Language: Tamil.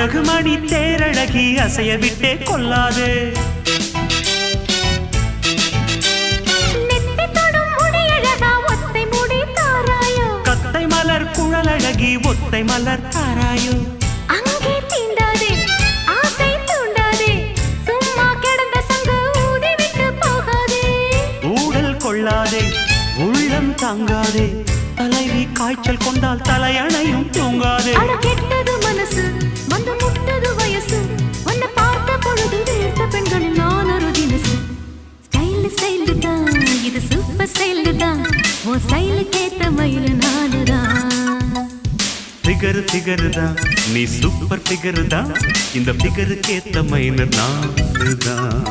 அழகு மணி தேரழகி அசைய விட்டே கொள்ளாது. கத்தை மலர் குழலழகி ஒத்தை மலர் தாராயோ. அங்கே தீண்டாதே ஆசை தூண்டாதே சும்மா கிடந்த சங்கு ஊதி விட்டு போகாதே. ஊடல் கொள்ளாதே உள்ளம் தாங்காதே தலைவி காய்ச்சல் கொண்டால் தலையணையும் தூங்காதே. கெட்டது மனசு வந்து முட்டது வயசு உன்னை பார்த்த பொழுது வேட்ட பெண்களில் நான் ஒரு தினசு. ஸ்டைல் ஸ்டைல் தான் இது சூப்பர் ஸ்டைல் தான் உன் ஸ்டைலுக்கு ஏத்த மயில் நானுதான். ஃபிகர் ஃபிகர் தான் நீ சூப்பர் ஃபிகர் தான் இந்த ஃபிகருக்கு ஏத்த மைனர் நான் தான்.